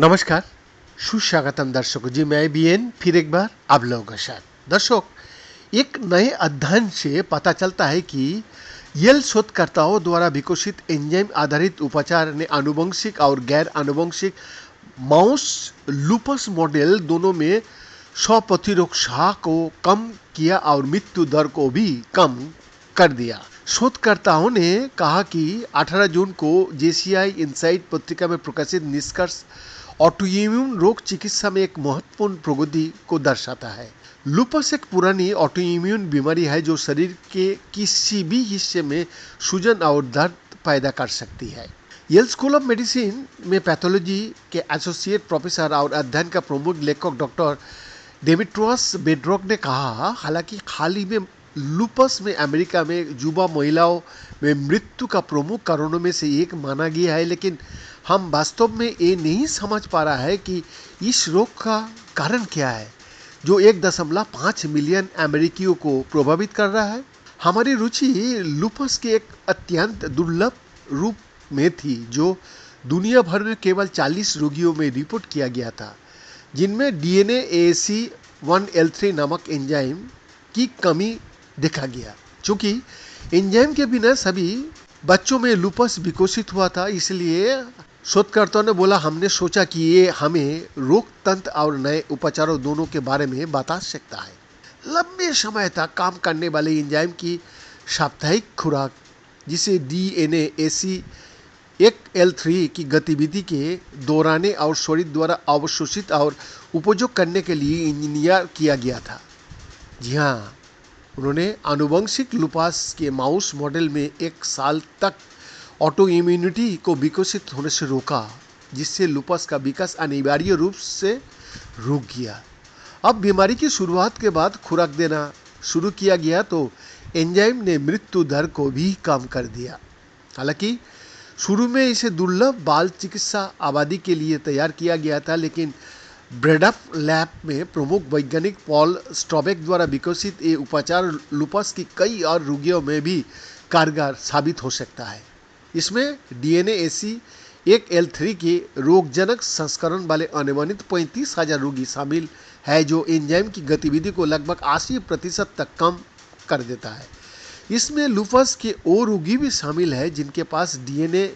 नमस्कार, सुस्वागतम दर्शकों जी। मैं बीएन फिर एक बार आप लोगों का साथ। दर्शक, एक नए अध्ययन से पता चलता है कि येल शोधकर्ताओं द्वारा विकसित एंजाइम आधारित उपचार ने आनुवंशिक और गैर आनुवंशिक माउस लूपस मॉडल दोनों में स्व प्रतिरक्षा को कम किया और मृत्यु दर को भी कम कर दिया। शोधकर्ताओं ने कहा कि 18 जून को जेसीआई इनसाइट पत्रिका में प्रकाशित निष्कर्ष ऑटोइम्यून रोग चिकित्सा में एक महत्वपूर्ण प्रगति को दर्शाता है। लूपस एक पुरानी ऑटोइम्यून बीमारी है जो शरीर के किसी भी हिस्से में सूजन और दर्द पैदा कर सकती है। येल स्कूल ऑफ मेडिसिन में पैथोलॉजी के एसोसिएट प्रोफेसर और अध्ययन का प्रमुख लेखक डॉक्टर डेमिट्रियस बेड्रॉक ने कहा, हालांकि हाल ही में लूपस में अमेरिका में युवा महिलाओं में मृत्यु का प्रमुख कारणों में से एक माना गया है, लेकिन हम वास्तव में ये नहीं समझ पा रहा है कि इस रोग का कारण क्या है जो 1.5 मिलियन अमेरिकियों को प्रभावित कर रहा है। हमारी रुचि लूपस के एक अत्यंत दुर्लभ रूप में थी जो दुनिया भर में केवल 40 रोगियों में रिपोर्ट किया गया था, जिनमें डीएनए AC1L3 नामक एंजाइम की कमी देखा गया। चूंकि एंजाइम के बिना सभी बच्चों में लूपस विकसित हुआ था, इसलिए शोधकर्ताओं ने बोला, हमने सोचा कि ये हमें रोग तंत्र और नए उपचारों दोनों के बारे में बता सकता है। लंबे समय तक काम करने वाले एंजाइम की साप्ताहिक खुराक, जिसे डीएनए AC1L3 की गतिविधि के दोहराने और शरीर द्वारा अवशोषित और उपयोग करने के लिए इंजीनियर किया गया था। जी हाँ, उन्होंने आनुवंशिक लूपस के माउस मॉडल में 1 साल तक ऑटो इम्यूनिटी को विकसित होने से रोका, जिससे लूपस का विकास अनिवार्य रूप से रुक गया। अब बीमारी की शुरुआत के बाद खुराक देना शुरू किया गया तो एंजाइम ने मृत्यु दर को भी कम कर दिया। हालांकि शुरू में इसे दुर्लभ बाल चिकित्सा आबादी के लिए तैयार किया गया था, लेकिन ब्रेडअप लैब में प्रमुख वैज्ञानिक पॉल स्ट्रॉबेक द्वारा विकसित ये उपचार लूपस की कई और रोगियों में भी कारगर साबित हो सकता है। इसमें डीएनए AC1L3 के रोगजनक संस्करण वाले अनुमानित 35,000 रोगी शामिल है, जो एंजाइम की गतिविधि को लगभग 80% तक कम कर देता है। इसमें लूपस के वो रोगी भी शामिल है जिनके पास डीएनए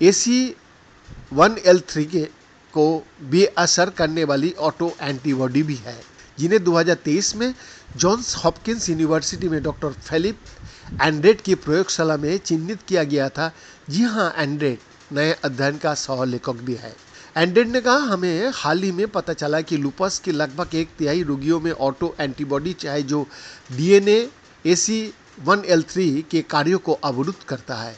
AC1L3 को बेअसर करने ऑटो एंटीबॉडी भी है, जिन्हें 2023 में जॉन्स हॉपकिंस यूनिवर्सिटी में डॉक्टर फिलिप एंड्रेट की प्रयोगशाला में चिन्हित किया गया था। जी हाँ, एंड्रेट नए अध्ययन का सह लेखक भी है। एंड्रेट ने कहा, हमें हाल ही में पता चला कि लूपस के लगभग 1/3 रोगियों में ऑटो एंटीबॉडी है जो डीएनए AC1L3 के कार्यों को अवरुद्ध करता है,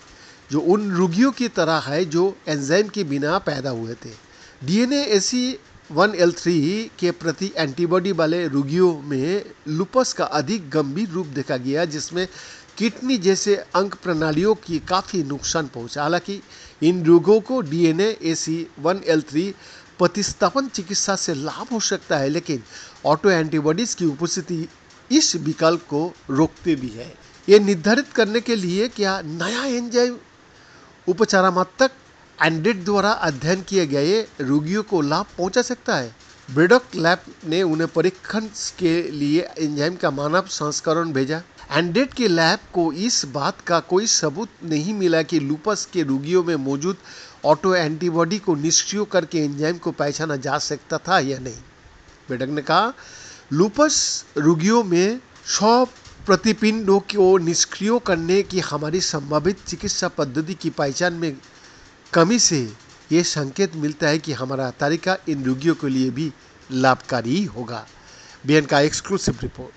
जो उन रोगियों की तरह है जो एंजाइम के बिना पैदा हुए थे। डीएनए AC1L3 के प्रति एंटीबॉडी वाले रोगियों में लूपस का अधिक गंभीर रूप देखा गया, जिसमें किडनी जैसे अंग प्रणालियों की काफ़ी नुकसान पहुंचा। हालांकि इन रोगों को डीएनए AC1L3 प्रतिस्थापन चिकित्सा से लाभ हो सकता है, लेकिन ऑटो एंटीबॉडीज की उपस्थिति इस विकल्प को रोकते भी है। ये निर्धारित करने के लिए क्या नया एंजाइम उपचारात्मक एंड्रेट द्वारा अध्ययन किए गए रोगियों को लाभ पहुंचा सकता है। ब्रेडॉक लैब ने उन्हें परीक्षण के लिए एंजाइम का मानव संस्करण भेजा। एंड्रेट के लैब को इस बात का कोई सबूत नहीं मिला कि लूपस के रोगियों में मौजूद ऑटो एंटीबॉडी को निष्क्रिय करके एंजाइम को पहचाना जा सकता था या नहीं। ब्रेडॉक ने कहा, लूपस रोगियों में 100 प्रतिपिंडों को निष्क्रिय करने की हमारी संभावित चिकित्सा पद्धति की पहचान में कमी से ये संकेत मिलता है कि हमारा तरीका इन रोगियों के लिए भी लाभकारी होगा। बीएन का एक्सक्लूसिव रिपोर्ट।